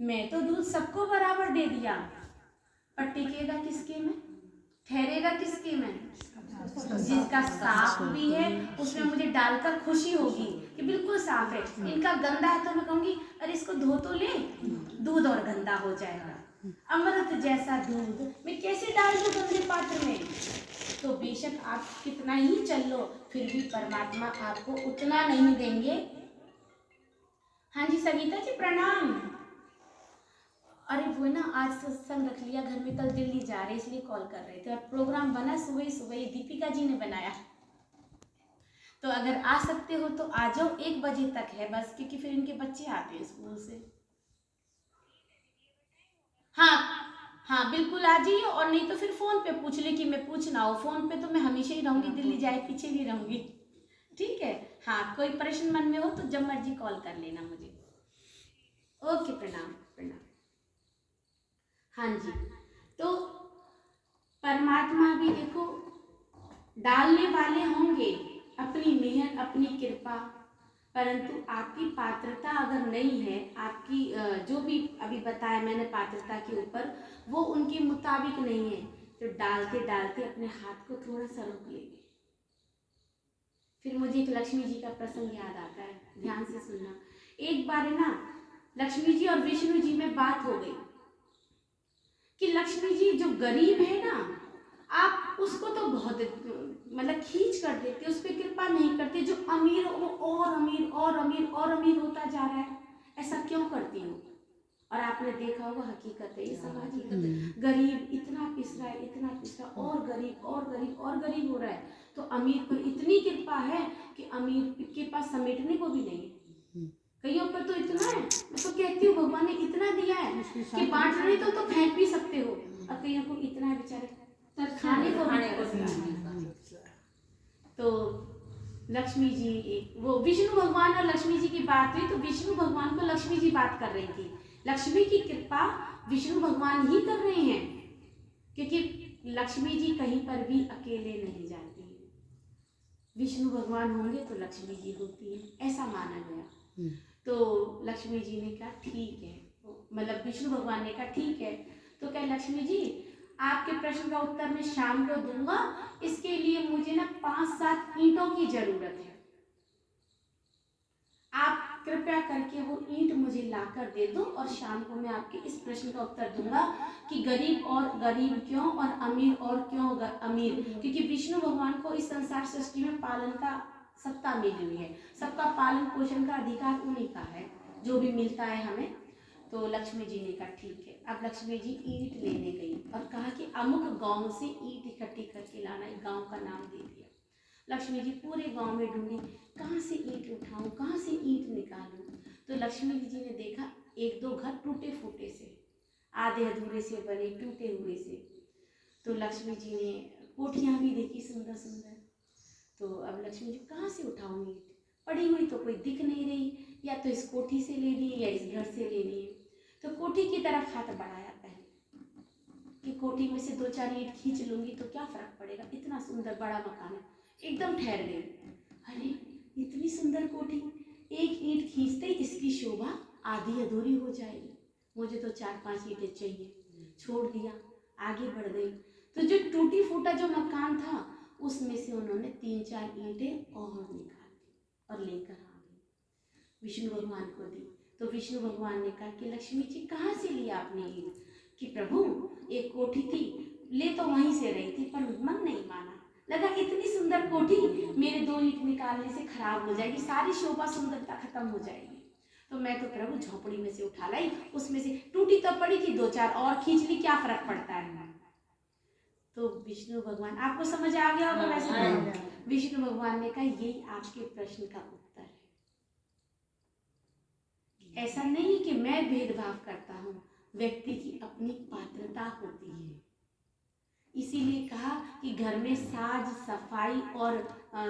मैं तो दूध सबको बराबर दे दिया, पर टिकेगा किसके में, ठहरेगा किसके में? जिसका साफ भी है उसमें मुझे डालकर खुशी होगी कि बिल्कुल साफ है। इनका गंदा है तो मैं कहूंगी अरे इसको धो तो ले, दूध और गंदा हो जाएगा। अमृत जैसा दूध मैं कैसे डाल दूं गंदे पात्र में? तो बेशक आप कितना ही चल लो, फिर भी परमात्मा आपको उतना नहीं देंगे। हाँ जी संगीता जी प्रणाम। अरे वो ना आज सत्संग रख लिया घर में, कल दिल्ली जा रहे इसलिए कॉल कर रहे थे, और प्रोग्राम बना सुबह सुबह, दीपिका जी ने बनाया। तो अगर आ सकते हो तो आ जाओ, 1 बजे तक है बस, क्योंकि फिर इनके बच्चे आते हैं स्कूल से। हाँ हाँ बिल्कुल आ जाइए, और नहीं तो फिर फोन पे पूछ ले कि मैं पूछना हो, फोन पे तो मैं हमेशा ही रहूंगी, दिल्ली जाए पीछे नहीं रहूंगी। ठीक है, हाँ कोई प्रश्न मन में हो तो जब मर्जी कॉल कर लेना मुझे। ओके प्रणाम प्रणाम। हाँ जी, तो परमात्मा भी देखो डालने वाले होंगे अपनी मेहनत अपनी कृपा, परंतु आपकी पात्रता अगर नहीं है, आपकी जो भी अभी बताया मैंने पात्रता के ऊपर, वो उनके मुताबिक नहीं है, तो डालते डालते अपने हाथ को थोड़ा सा रोक लेंगे। फिर मुझे एक लक्ष्मी जी का प्रसंग याद आता है, ध्यान से सुनना। एक बार ना लक्ष्मी जी और विष्णु जी में बात हो गई कि लक्ष्मी जी जो गरीब है ना, आप उसको तो बहुत मतलब खींच कर देते, उस पर कृपा नहीं करते, जो अमीर वो और अमीर और अमीर और अमीर होता जा रहा है, ऐसा क्यों करती हो? और आपने देखा होगा, हकीकत है ये सब हकीकत है, गरीब इतना पिस रहा है, इतना पिस रहा है, और गरीब और गरीब और गरीब हो रहा है, तो अमीर पर इतनी कृपा है कि अमीर के पास समेटने को भी नहीं है। कईयों पर तो इतना है, मैं तो कहती हूँ भगवान ने इतना दिया है कि बांट रहे तो फेंक भी सकते हो, और कईयों को इतना है बेचारे खाने को भी। तो लक्ष्मी जी, वो विष्णु भगवान और लक्ष्मी जी की बात हुई, तो विष्णु भगवान को लक्ष्मी जी बात कर रही थी, लक्ष्मी की कृपा विष्णु भगवान ही कर रहे हैं, क्योंकि लक्ष्मी जी कहीं पर भी अकेले नहीं जाती, विष्णु भगवान होंगे तो लक्ष्मी जी होती है, ऐसा माना गया। तो लक्ष्मी जी ने कहा ठीक है, मतलब विष्णु भगवान ने कहा ठीक है, तो क्या लक्ष्मी जी आपके प्रश्न का उत्तर मैं शाम को दूंगा, इसके लिए मुझे ना 5-7 ईंटों की जरूरत है, आप कृपया करके वो ईंट मुझे लाकर दे दो, और शाम को मैं आपके इस प्रश्न का उत्तर दूंगा कि गरीब और गरीब क्यों और अमीर और क्यों अमीर, क्योंकि विष्णु भगवान को इस संसार सृष्टि में पालन का सत्ता मिली हुई है, सबका पालन पोषण का अधिकार उन्हीं का है, जो भी मिलता है हमें। तो लक्ष्मी जी ने कहा ठीक है। अब लक्ष्मी जी ईंट लेने गई और कहा कि अमुक गांव से ईंट इकट्ठी करके लाना, एक गांव का नाम दे दिया। लक्ष्मी जी पूरे गांव में ढूंढी, कहाँ से ईंट उठाऊं, कहाँ से ईंट निकालूं। तो लक्ष्मी जी ने देखा 1-2 घर टूटे फूटे से, आधे अधूरे से बने, टूटे हुए से। तो लक्ष्मी जी ने कोठियां भी देखी सुंदर सुंदर। तो अब लक्ष्मी जी कहाँ से उठाऊं ईंट, पड़ी हुई तो कोई दिख नहीं रही, या तो इस कोठी से लेनी है या इस घर से लेनी है। तो कोठी की तरफ हाथ बढ़ाया पहले कि कोठी में से 2-4 ईंट खींच लूंगी तो क्या फर्क पड़ेगा, इतना सुंदर बड़ा मकान है। एकदम ठहर गई, अरे इतनी सुंदर कोठी, एक ईंट खींचते इसकी शोभा आधी अधूरी हो जाएगी, मुझे तो 4-5 ईंटें चाहिए। छोड़ दिया, आगे बढ़ गई, तो जो टूटी फूटा जो मकान था उसमें से उन्होंने 3-4 ईंटें और निकाली और लेकर आ गई, विष्णु भगवान को दी। तो विष्णु भगवान ने कहा कि लक्ष्मी जी कहाँ से लिया आपने ईंट? कि प्रभु एक कोठी थी, ले तो वहीं से रही थी, पर मन नहीं माना, लगा इतनी सुंदर कोठी मेरे 2 ईंट निकालने से खराब हो जाएगी, सारी शोभा सुंदरता खत्म हो जाएगी, तो मैं तो प्रभु झोपड़ी में से उठा लाई, उसमें से टूटी तो पड़ी थी, 2-4 और खींच ली, क्या फर्क पड़ता है। तो विष्णु भगवान, आपको समझ आ गया होगा वैसे। विष्णु भगवान ने कहा यही आपके प्रश्न का उत्तर है, ऐसा नहीं कि मैं भेदभाव करता हूँ, व्यक्ति की अपनी पात्रता होती है, इसीलिए कहा कि घर में साज सफाई और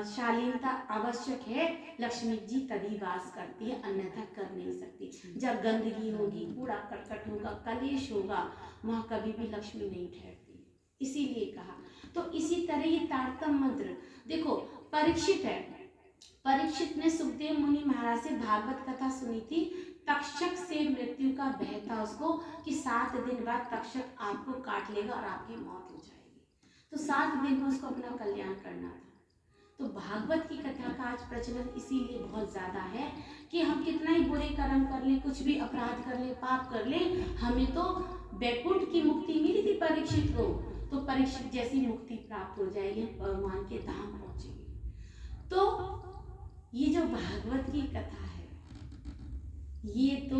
शालीनता आवश्यक है, लक्ष्मी जी तभी वास करती है, अन्यथा कर नहीं सकती। जब गंदगी होगी, कूड़ा करकट होगा, कलेश होगा, वहाँ कभी भी लक्ष्मी नहीं ठहरती, इसीलिए कहा। तो इसी तरह ये तारतम मंत्र देखो, परीक्षित है, परीक्षित ने सुखदेव मुनि महाराज से भागवत कथा सुनी थी, तक्षक से मृत्यु का बहता उसको कि 7 दिन बाद तक्षक आपको काट लेगा और आपकी मौत हो जाएगी। तो 7 दिन में उसको अपना कल्याण करना था। तो भागवत की कथा का आज प्रचलन इसीलिए बहुत ज़्यादा है कि हम कितना ही बुरे कर्म कर लें, कुछ भी अपराध कर लें, पाप कर लें, हमें तो वैकुंठ की मुक्ति मिली थी परीक्षित को, तो परीक्षित जैसी मुक्ति प्राप्त हो जाएगी, भगवान के धाम पहुंचेंगे। तो ये जो भागवत की कथा है ये तो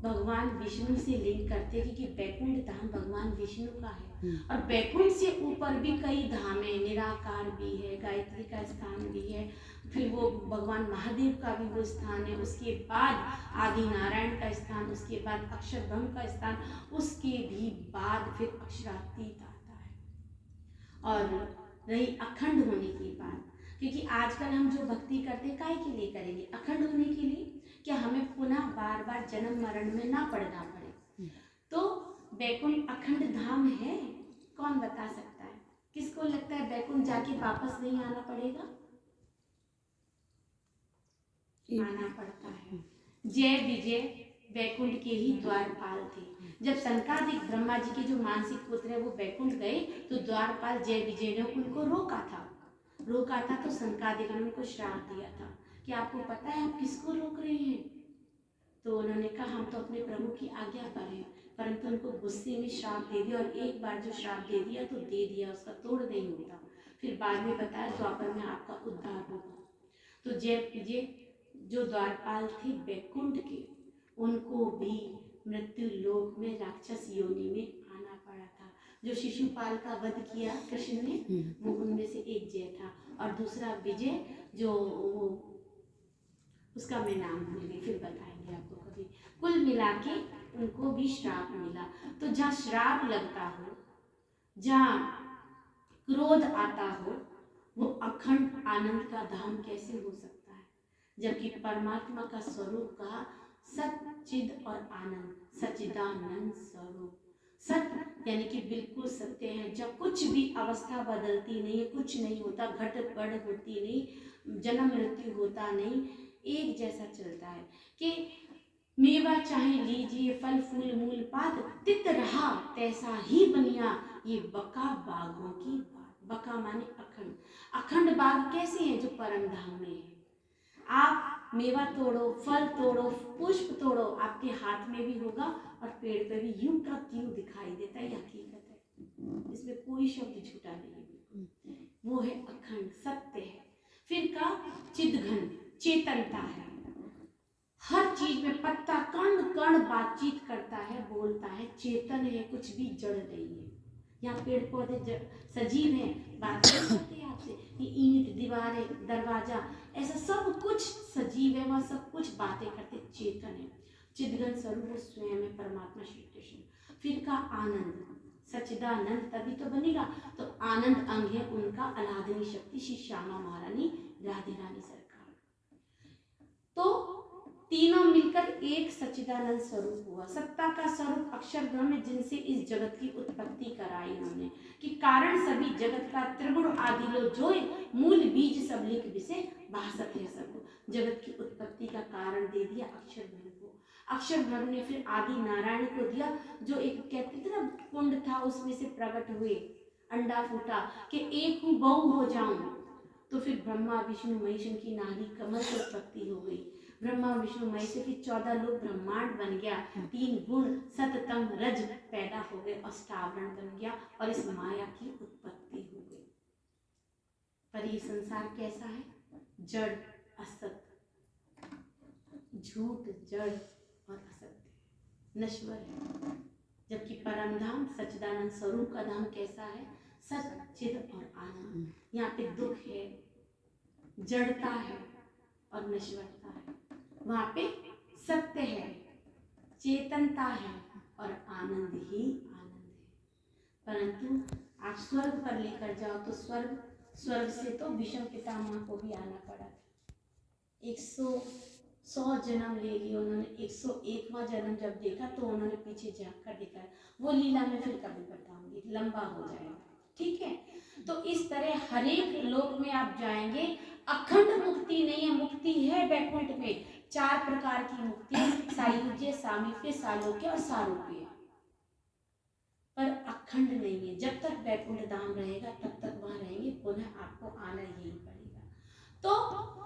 भगवान विष्णु से लिंक करते हैं कि वैकुंठ धाम भगवान विष्णु का है। और वैकुंठ से ऊपर भी कई धाम है, निराकार भी है, गायत्री का स्थान भी है, फिर वो भगवान महादेव का भी वो स्थान है, उसके बाद आदि नारायण का स्थान, उसके बाद अक्षरधाम का स्थान, उसके भी बाद फिर अक्षरातीत आता है। और रही अखंड होने की बात, क्योंकि आजकल हम जो भक्ति करते हैं काय के लिए करेंगे? अखंड होने के लिए, क्या हमें पुनः बार बार जन्म मरण में ना पड़ना पड़े। तो वैकुंठ अखंड धाम है, कौन बता सकता है? किसको लगता है वैकुंठ जाके वापस नहीं आना पड़ेगा? आना पड़ता है। जय विजय वैकुंठ के ही द्वारपाल थे। जब सनकादिक ब्रह्मा जी के जो मानसिक पुत्र है वो वैकुंठ गए तो द्वारपाल जय विजय ने उनको रोका था। तो सनकादिक ने उनको श्राप दिया था कि आपको पता है आप किसको रोक रहे हैं? तो उन्होंने कहा हम तो अपने प्रभु की आज्ञा पर हैं, परंतु उनको गुस्से में श्राप दे दिया, और एक बार जो श्राप दे दिया तो दे दिया, उसका तोड़ नहीं होता। फिर बाद में बताया द्वापर में आपका उद्धार होगा। तो जय विजय जो द्वारपाल थे वैकुंठ के, उनको भी मृत्यु लोक में राक्षस योनि में आना पड़ा था। जो शिशुपाल का वध किया कृष्ण ने, वो उनमें से एक जय था, और दूसरा विजय जो उसका मैं नाम भूल गई, फिर बताएंगे आपको कभी। कुल मिला के उनको भी श्राप मिला। तो जहाँ श्राप लगता हो, जहाँ क्रोध आता हो, वो अखंड आनंद का धाम कैसे हो सकता है? जबकि परमात्मा का स्वरूप कहा सच्चिद और आनंद, सच्चिदानंद स्वरूप। सत्य यानी कि बिल्कुल सत्य है, जब कुछ भी अवस्था बदलती नहीं है, कुछ नहीं होता, घट बढ़ होती नहीं, जन्म मृत्यु होता नहीं, एक जैसा चलता है कि मेवा चाहे लीजिए फल फूल मूल पात, तित रहा तैसा ही बनिया, ये बका बागों की बात। बका माने अखंड। अखंड बाग कैसे हैं? जो परम धाम में है। आप मेवा तोड़ो, फल तोड़ो, पुष्प तोड़ो, आपके हाथ में भी होगा और पेड़ पे भी यूं का त्यों दिखाई देता है, ये हकीकत है, इसमें कोई शब्द झूठा नहीं है। वो है अखंड, सत्य है। फिर का चिदघन, चेतनता है, हर चीज में पत्ता कण कण बातचीत करता है, बोलता है, चेतन है, कुछ भी जड़ नहीं है। यहाँ पेड़ पौधे सजीव हैं, बात करते हैं आपसे, ये ईंट दीवारें दरवाजा ऐसा सब कुछ सजीव है, वह सब कुछ बातें करते, चेतन है। चिदघन स्वरूप स्वयं है परमात्मा श्री कृष्ण। फिर का आनंद, सच्चिदानंद तभी तो बनेगा। तो आनंद अंग है उनका अलादनी शक्ति श्री श्यामा महारानी राधे रानी सरकार। तो तीनों मिलकर एक सच्चिदानंद स्वरूप हुआ। सत्ता का स्वरूप अक्षर ब्रह्म, जिनसे इस जगत की उत्पत्ति कराई उन्होंने, कि कारण सभी जगत का त्रिगुण आदि लो जोय, मूल बीज सब लिख विषय भासत है सबको। जगत की उत्पत्ति का कारण दे दिया अक्षर ब्रह्म को। अक्षर ब्रह्म ने फिर आदि नारायण को दिया, जो एक कितना कुंड था उसमें से प्रकट हुए, अंडा फूटा कि एक हूँ बहु हो जाऊं। तो फिर ब्रह्मा विष्णु महेश की नारी कमल की उत्पत्ति हो गई। ब्रह्मा विष्णु महेश से फिर 14 लोग ब्रह्मांड बन गया, 3 गुण सततम रज पैदा हो गए, अष्टावरण बन गया, और इस माया की उत्पत्ति हो गई। पर ये संसार कैसा है? जड़, असत, झूठ, जड़ और असत्य, नश्वर है। जबकि परम धाम सच्चिदानंद स्वरूप का धाम कैसा है? सच्चिद और आनंद। यहाँ पे दुख है, जड़ता है और नश्वरता है, वहां पे सत्य है, चेतनता है और आनंद ही आनंद है। परंतु आप स्वर्ग पर लेकर जाओ तो स्वर्ग से तो विषम पितामह को भी आना पड़ा था। 100 जन्म ले लिए उन्होंने। 101वां जन्म जब देखा तो उन्होंने पीछे झाँक कर देखा। वो लीला मैं फिर कभी बताऊंगी, लंबा हो जाएगा, ठीक है। तो इस तरह हरेक लोक में आप जाएंगे, अखंड मुक्ति नहीं है, मुक्ति है वैकुंठ में, 4 प्रकार की मुक्ति, सायुज्य, सामीप्य, सालोक्य और सारूप्य, पर अखंड नहीं है। जब तक वैकुंठ धाम रहेगा तब तक वहां रहेंगे, पुनः आपको आना यही पड़ेगा। तो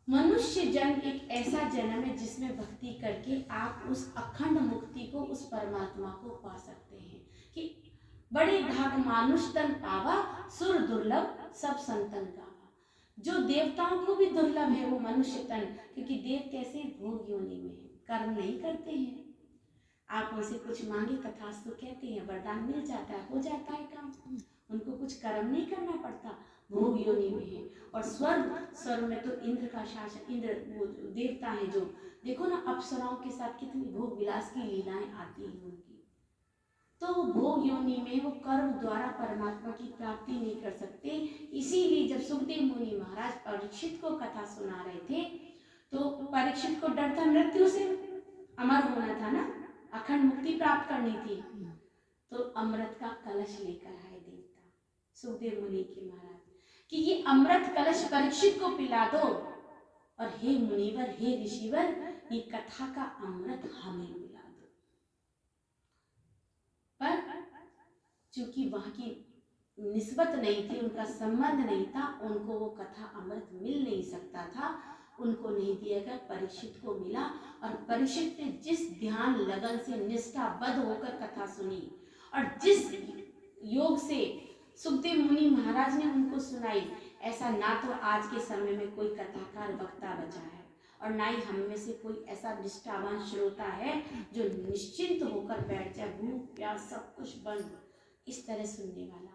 मनुष्य जन्म एक ऐसा जन्म है जिसमें भक्ति करके आप उस अखंड मुक्ति को, उस परमात्मा को पा सकते हैं कि बड़े भाग मानुष तन पावा, सुर दुर्लभ सब संतन गावा। जो देवताओं को भी दुर्लभ है वो मनुष्य तन, क्योंकि देव कैसे भोग योनि में है, कर्म नहीं करते हैं। आप उनसे कुछ मांगे तथास्तु कहते हैं, वरदान मिल जाता है, हो जाता है काम, उनको कुछ कर्म नहीं करना पड़ता, भोग योनि में है। और स्वर्ग में तो इंद्र का शासन, इंद्र वो देवता है जो, देखो ना अप्सराओं के साथ कितनी भोग विलास की लीलाएं आती हैं उनकी। तो वो भोग योनि में वो कर्म द्वारा परमात्मा की प्राप्ति नहीं कर सकते। इसीलिए जब सुखदेव मुनि महाराज परीक्षित को कथा सुना रहे थे तो परीक्षित को डर था मृत्यु से, अमर होना था ना, अखंड मुक्ति प्राप्त करनी थी। तो अमृत का कलश लेकर आए देवता सुखदेव मुनि के महाराज कि ये अमृत कलश परीक्षित को पिला दो, और हे मुनिवर, हे ऋषिवर, ये कथा का अमृत हमें पिला दो। पर चूंकि वहां की निस्बत नहीं थी, उनका संबंध नहीं था, उनको वो कथा अमृत मिल नहीं सकता था, उनको नहीं दिया गया, परीक्षित को मिला। और परीक्षित ने जिस ध्यान लगन से निष्ठाबद्ध होकर कथा सुनी और जिस योग से सुखदेव मुनि महाराज ने उनको सुनाई, ऐसा ना तो आज के समय में कोई कथाकार वक्ता बचा है और ना ही हम में से कोई ऐसा निष्ठावान श्रोता है जो निश्चिंत होकर बैठ जाए, भूख प्यास सब कुछ बंद, इस तरह सुनने वाला।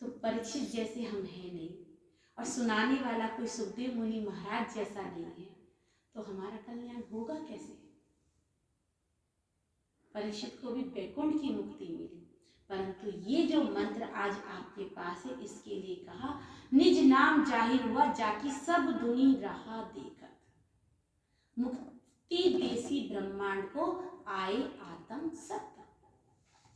तो परीक्षित जैसे हम हैं नहीं, और सुनाने वाला कोई सुखदेव मुनि महाराज जैसा नहीं है, तो हमारा कल्याण होगा कैसे? परीक्षित को भी वैकुंठ की मुक्ति मिली, परंतु ये जो मंत्र आज आपके पास है, इसके लिए कहा निज नाम जाहिर हुआ जाकी सब दुनी रहा देखत, मुक्ति देसी ब्रह्मांड को आए आत्म सत्य।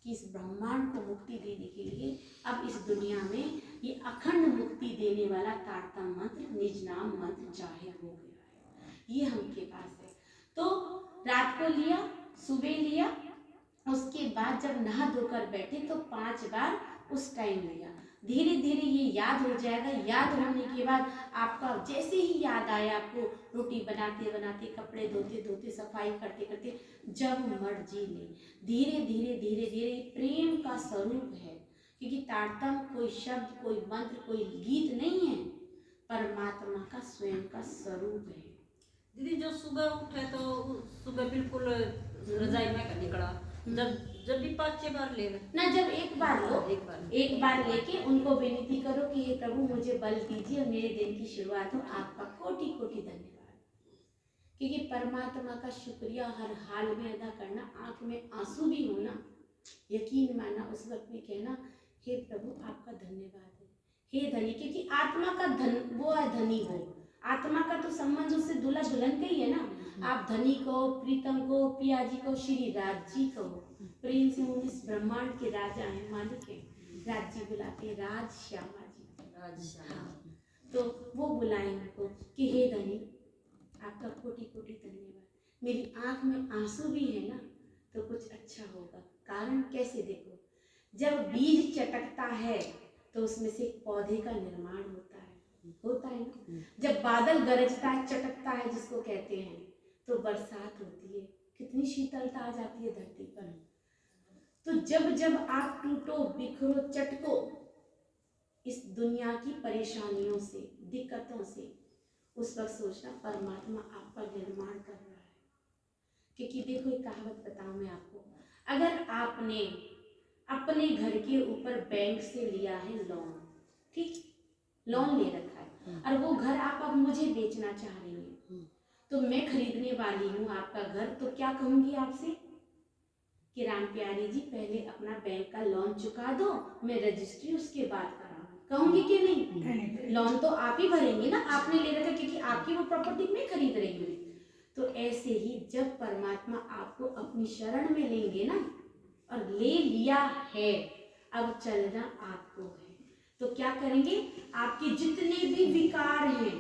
कि इस ब्रह्मांड को मुक्ति देने के लिए अब इस दुनिया में ये अखंड मुक्ति देने वाला तारतम मंत्र, निज नाम मंत्र जाहिर हो गया है, ये हमके पास है। तो रात को लिया, सुबह लिया, उसके बाद जब नहा धोकर बैठे तो 5 बार उस टाइम लिया। धीरे धीरे ये याद हो जाएगा। याद होने के बाद आपका जैसे ही याद आया, आपको रोटी बनाते बनाते, कपड़े धोते धोते, सफाई करते करते, जब मर्जी ले, धीरे धीरे धीरे धीरे, प्रेम का स्वरूप है। क्योंकि तारतम कोई शब्द, कोई मंत्र, कोई गीत नहीं है, परमात्मा का स्वयं का स्वरूप है। दीदी जो सुबह उठे तो सुबह बिल्कुल रजाई में निकला, जब भी 5-6 बार ले ना, जब एक बार लो, एक बार लेके उनको विनती करो कि हे प्रभु मुझे बल दीजिए और मेरे दिन की शुरुआत हो, आपका कोटि कोटि धन्यवाद। क्योंकि परमात्मा का शुक्रिया हर हाल में अदा करना, आंख में आंसू भी होना, यकीन मानना, उस वक्त भी कहना हे प्रभु आपका धन्यवाद है, हे धनी। क्योंकि आत्मा का धन वो है, धनी हो, आत्मा का तो संबंध उससे दूल्हा दुल्हन का ही है ना। आप धनी को, प्रीतम को, पिया जी को, श्री राज जी को, प्रेम से वो इस ब्रह्मांड के राजा हैं, मालिक हैं, राज जी बुलाते, राज श्यामा जी, राज श्यामा। तो वो बुलाए उनको कि हे धनी आपका कोटि कोटि धन्यवाद, मेरी आंख में आंसू भी है ना तो कुछ अच्छा होगा। कारण कैसे, देखो जब बीज चटकता है तो उसमें से एक पौधे का निर्माण होता है ना। जब बादल गरजता है, चटकता है जिसको कहते हैं, तो बरसात होती है, कितनी शीतलता आ जाती है धरती पर। तो जब जब आप टूटो, बिखरो, चटको इस दुनिया की परेशानियों से, दिक्कतों से, उस वक्त सोचना परमात्मा आपका निर्माण कर रहा है। क्योंकि देखो एक कहावत बताऊं मैं आपको, अगर आपने अपने घर के ऊपर बैंक से लिया है लोन, ठीक, लोन ले रखा है, और वो घर आप अब मुझे बेचना चाह रही हैं, तो मैं खरीदने वाली हूँ आपका घर, तो क्या कहूंगी आपसे कि राम प्यारी जी पहले अपना बैंक का लोन चुका दो, मैं रजिस्ट्री उसके बाद कराऊंगी, कहूंगी कि नहीं? लोन तो आप ही भरेंगे ना, आपने ले रखा, क्योंकि आपकी वो प्रॉपर्टी मैं खरीद रही हूँ। तो ऐसे ही जब परमात्मा आपको अपनी शरण में लेंगे ना, और ले लिया है, अब चलना आपको है, तो क्या करेंगे? आपके जितने भी विकार हैं,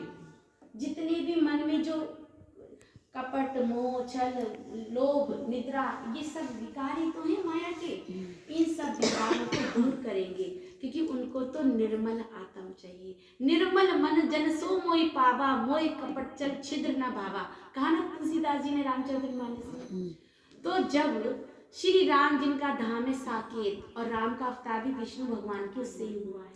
जितने भी मन में जो कपट, मोह, छल, लोभ, निद्रा, ये सब विकार ही तो है माया के। इन सब विकारों को दूर करेंगे, क्योंकि उनको तो निर्मल आत्म चाहिए। निर्मल मन जन सो मोहि पावा, मोहि कपट छल छिद्र न भावा, कहा ना तुलसीदास जी ने रामचरितमानस में। तो जब श्री राम जिनका धाम है साकेत, और राम का अवतार भी विष्णु भगवान के उससे ही हुआ है,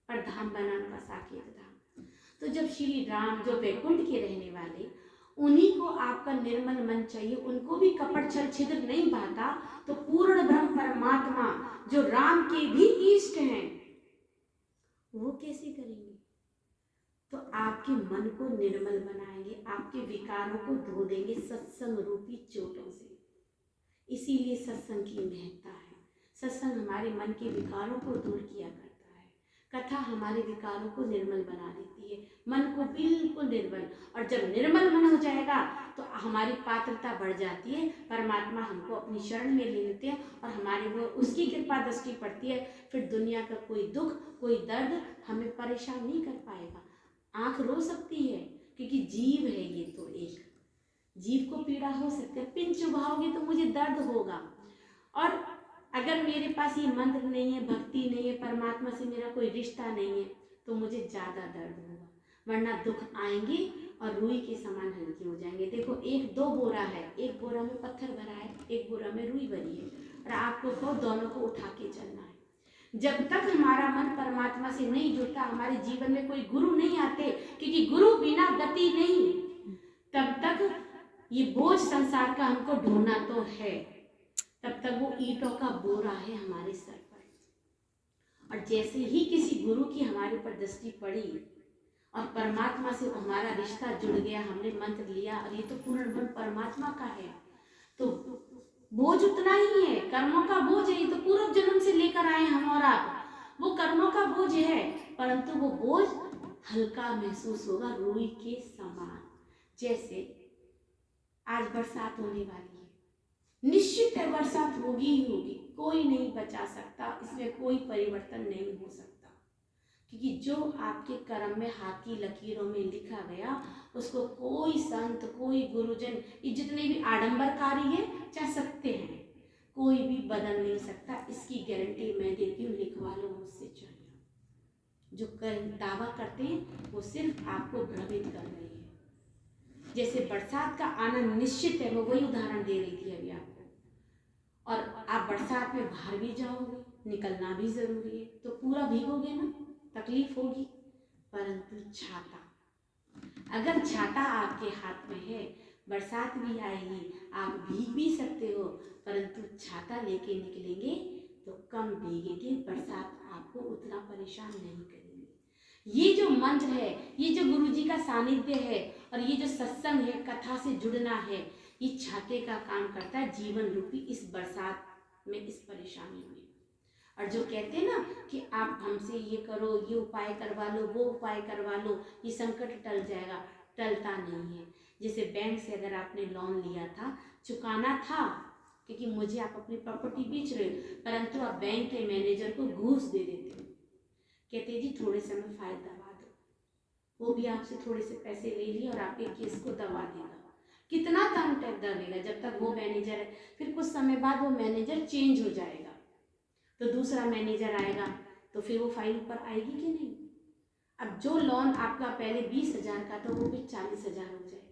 पर धाम बना उनका साकेत धाम। तो जब श्री राम जो वैकुंठ के रहने वाले, उन्हीं को आपका निर्मल मन चाहिए, उनको भी कपट छल छिद्र नहीं भाता, तो पूर्ण ब्रह्म परमात्मा जो राम के भी इष्ट हैं, वो कैसे करेंगे? तो आपके मन को निर्मल बनाएंगे, आपके विकारों को धो देंगे सत्संग रूपी चोटों से। इसीलिए सत्संग की महत्ता है। सत्संग हमारे मन के विकारों को दूर किया करता है। कथा हमारे विकारों को निर्मल बना देती है, मन को बिल्कुल निर्मल। और जब निर्मल मन हो जाएगा तो हमारी पात्रता बढ़ जाती है, परमात्मा हमको अपनी शरण में ले लेते हैं, और हमारे वो उसकी कृपा दृष्टि पड़ती है। फिर दुनिया का कोई दुख, कोई दर्द हमें परेशान नहीं कर पाएगा। आंख रो सकती है, क्योंकि जीव है ये, तो एक जीव को पीड़ा हो सकती है। पिन चुभाओगे तो मुझे दर्द होगा, और अगर मेरे पास ये मंत्र नहीं है, भक्ति नहीं है, परमात्मा से मेरा कोई रिश्ता नहीं है, तो मुझे ज़्यादा दर्द होगा। वरना दुख आएंगे और रुई के समान हल्के हो जाएंगे। देखो, एक दो बोरा है, एक बोरा में पत्थर भरा है, एक बोरा में रुई भरी है, और आपको को दोनों को उठा के चलना है। जब तक हमारा मन परमात्मा से नहीं जुड़ता, हमारे जीवन में कोई गुरु नहीं आते, क्योंकि गुरु बिना गति नहीं, तब तक ये बोझ संसार का हमको ढोना तो है, तब तक वो ईंटों का बोरा है हमारे सर पर। और जैसे ही किसी गुरु की हमारे ऊपर दृष्टि पड़ी और परमात्मा से हमारा रिश्ता जुड़ गया, हमने मंत्र लिया और ये तो पूर्ण ब्रह्म परमात्मा का है, तो बोझ उतना ही है, कर्मों का बोझ है। ये तो पूर्व जन्म से लेकर आए हम और आप, वो कर्मों का बोझ है, परंतु वो बोझ हल्का महसूस होगा, रुई के समान। जैसे आज बरसात होने वाली है, निश्चित है बरसात होगी ही होगी, कोई नहीं बचा सकता, इसमें कोई परिवर्तन नहीं हो सकता, क्योंकि जो आपके कर्म में हाथ की लकीरों में लिखा गया, उसको कोई संत, कोई गुरुजन, ये जितने भी आडंबरकारी है, चाहे सकते हैं, कोई भी बदल नहीं सकता। इसकी गारंटी मैं देती हूँ, लिखवा लो मुझसे चाहिए। जो दावा करते हैं वो सिर्फ आपको भ्रमित कर रहे हैं। जैसे बरसात का आना निश्चित है, मैं वही उदाहरण दे रही थी अभी आपको, और आप बरसात में बाहर भी जाओगे, निकलना भी जरूरी है, तो पूरा भीगोगे ना, तकलीफ होगी। परंतु छाता, अगर छाता आपके हाथ में है, बरसात भी आएगी, आप भीग भी सकते हो, परंतु छाता लेके निकलेंगे तो कम भीगेंगे, बरसात आपको उतना परेशान नहीं करेगी। ये जो मंत्र है, ये जो गुरु जी का सानिध्य है, और ये जो सत्संग है, कथा से जुड़ना है, ये छाते का काम करता है जीवन रूपी इस बरसात में, इस परेशानी में। और जो कहते हैं ना कि आप हमसे ये करो, ये उपाय करवा लो, वो उपाय करवा लो, ये संकट टल जाएगा, टलता नहीं है। जैसे बैंक से अगर आपने लोन लिया था, चुकाना था, क्योंकि मुझे आप अपनी प्रॉपर्टी बेच रहे हो, परंतु आप बैंक के मैनेजर को घूस दे देते हो, कहते जी थोड़े समय फाइल दबा दो, वो भी आपसे थोड़े से पैसे ले लिए और आपके केस को दबा देगा। कितना टाइम तक दबेगा? जब तक वो मैनेजर है। फिर कुछ समय बाद वो मैनेजर चेंज हो जाएगा, तो दूसरा मैनेजर आएगा, तो फिर वो फाइल ऊपर आएगी कि नहीं? अब जो लोन आपका पहले 20,000 का था, वो फिर 40,000 हो जाएगा,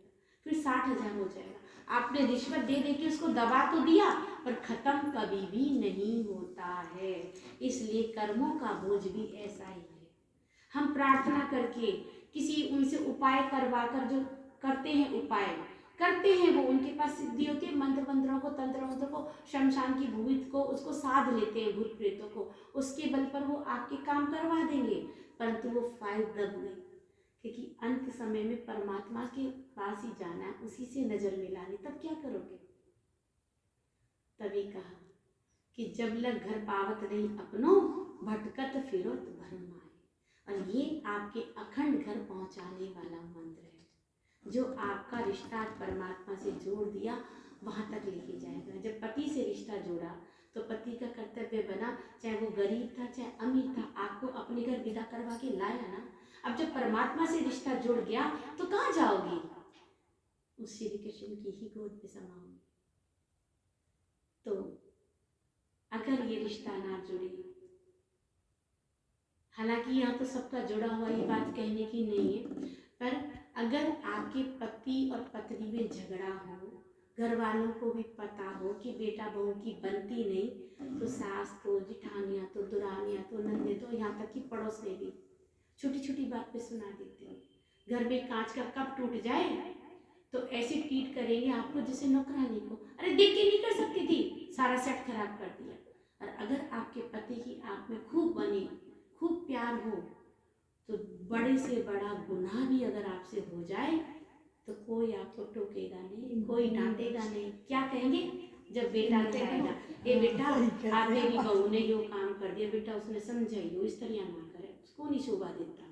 फिर 60,000 हो जाएगा। आपने रिश्वत दे दे के उसको दबा तो दिया, पर खत्म कभी भी नहीं होता है। इसलिए कर्मों का बोझ भी ऐसा ही है। हम प्रार्थना करके किसी उनसे उपाय करवा कर, जो करते हैं उपाय करते हैं, वो उनके पास सिद्धि होती है, मंत्र मंत्रों को, तंत्र मंत्रों को, शमशान की भूत को, उसको साध लेते हैं, भूत प्रेतों को, उसके बल पर वो आपके काम करवा देंगे, परंतु वो फाइल दब गई, क्योंकि अंत समय में परमात्मा के पास ही जाना है, उसी से नजर मिलानी। तब क्या करोगे? तभी कहा कि जब लग घर पावत नहीं अपनो, भटकत फिरोत भरमाए। और ये आपके अखंड घर पहुंचाने वाला मंत्र है, जो आपका रिश्ता परमात्मा से जोड़ दिया, वहां तक लेके जाएगा। जब पति से रिश्ता जोड़ा, तो पति का कर्तव्य बना, चाहे वो गरीब था चाहे अमीर था, आपको अपने घर विदा करवा के लाया ना। अब जब परमात्मा से रिश्ता जुड़ गया, तो कहाँ जाओगी? उस श्री कृष्ण की ही गोद पे समाऊं। तो अगर ये रिश्ता ना जुड़े, हालांकि यहाँ तो सबका जुड़ा हुआ, ये बात कहने की नहीं है, पर अगर आपके पति और पत्नी में झगड़ा हो, घर वालों को भी पता हो कि बेटा बहू की बनती नहीं, तो सास तो, जिठानियाँ तो, दुरानियाँ तो, नंदे तो, यहाँ तक कि पड़ोस में भी छोटी छोटी बात पे सुना देते हैं। घर में कांच का कप टूट जाए तो ऐसे ट्रीट करेंगे आपको जैसे नौकरानी को, अरे देख के नहीं कर सकती थी, सारा सेट खराब कर दिया। और अगर आपके पति की आप में खूब बने, खूब प्यार हो, तो बड़े से बड़ा गुनाह भी अगर आपसे हो जाए तो कोई आपको टोकेगा नहीं, कोई डांटेगा नहीं। क्या कहेंगे जब बेटा बताएगा, ए बेटा आप तेरी बहू ने यो काम कर दिया, बेटा उसने समझाइयो, इस तरह ना करे, उसको नहीं शोभा देता।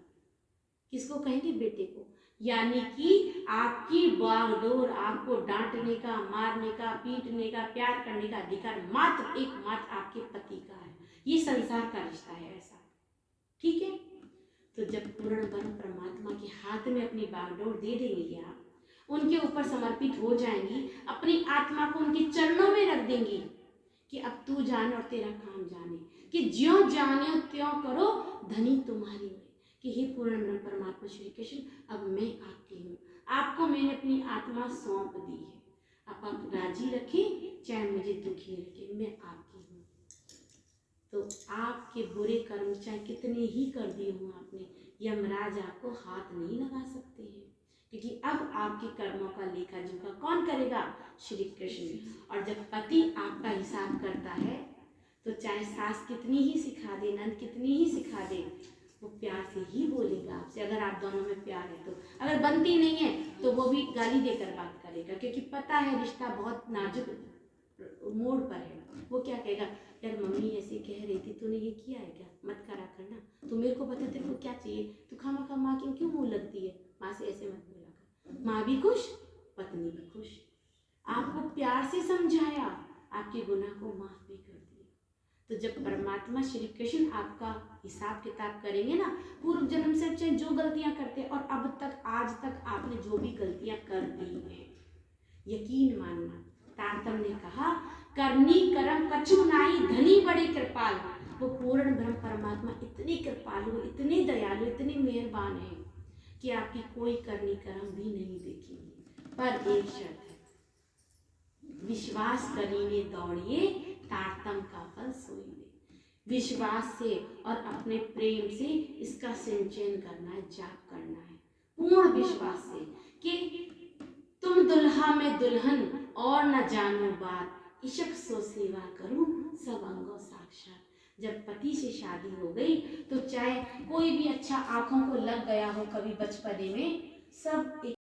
किसको कहेंगे? बेटे को। यानी कि आपकी बागडोर, आपको डांटने का, मारने का, पीटने का, प्यार करने का अधिकार मात्र एकमात्र आपके पति का है। ये संसार का रिश्ता है ऐसा, ठीक है। तो जब पूर्ण ब्रह्म परमात्मा के हाथ में अपनी बागडोर दे देंगी आप, उनके ऊपर समर्पित हो जाएंगी, अपनी आत्मा को उनके चरणों में रख देंगी कि अब तू जाने और तेरा काम जाने, कि ज्यों जाने त्यों करो धनी तुम्हारी में, कि हे पूर्ण ब्रह्म परमात्मा श्री कृष्ण, अब मैं आपकी हूँ, आपको मैंने अपनी आत्मा सौंप दी है, अब आप राजी रखें चाहे मुझे दुखी रखें, मैं आपकी हूँ। तो आपके बुरे कर्म चाहे कितने ही कर दिए हों आपने, यमराज आपको हाथ नहीं लगा सकते हैं, क्योंकि अब आपके कर्मों का लेखा जोखा कौन करेगा? श्री कृष्ण। और जब पति आपका हिसाब करता है तो चाहे सास कितनी ही सिखा दे, नंद कितनी ही सिखा दे, वो प्यार से ही बोलेगा आपसे, अगर आप दोनों में प्यार है तो। अगर बनती नहीं है तो वो भी गाली देकर बात करेगा, क्योंकि पता है रिश्ता बहुत नाजुक मोड़ पर है। वो क्या कहेगा, यार मम्मी ऐसे कह रही थी, तूने ये किया है क्या, मत करा करना, तू मेरे को बता तेरे को क्या चाहिए, तू खामा माँ की क्यों मुँह लगती है, माँ से ऐसे मत बोला कर। माँ भी खुश, पत्नी भी खुश। आपको प्यार से समझाया, आपके गुनाह को माफ भी कर दिया। तो जब परमात्मा श्री कृष्ण आपका हिसाब किताब करेंगे ना, पूर्व जन्म से चाहे जो गलतियां करते और अब तक आज तक आपने जो भी गलतियां कर दी हैं, यकीन मानना, तारतम ने कहा करनी करम कछु नाई धनी बड़े कृपाल। वो पूर्ण ब्रह्म परमात्मा इतने कृपालु, इतने दयालु, इतने मेहरबान है कि आपकी कोई करनी कर्म भी नहीं देखेंगे। पर एक शर्त है, विश्वास करीने दौड़िए तारतम का फल सोइए। विश्वास से और अपने प्रेम से इसका सिंचन करना है, जाप करना है, पूर्ण विश्वास से कि तुम दुल्हा में दुल्हन और न जानो बात, इशक सो सेवा करूं सब अंगों साक्षात। जब पति से शादी हो गई तो चाहे कोई भी अच्छा आंखों को लग गया हो कभी बचपने में, सब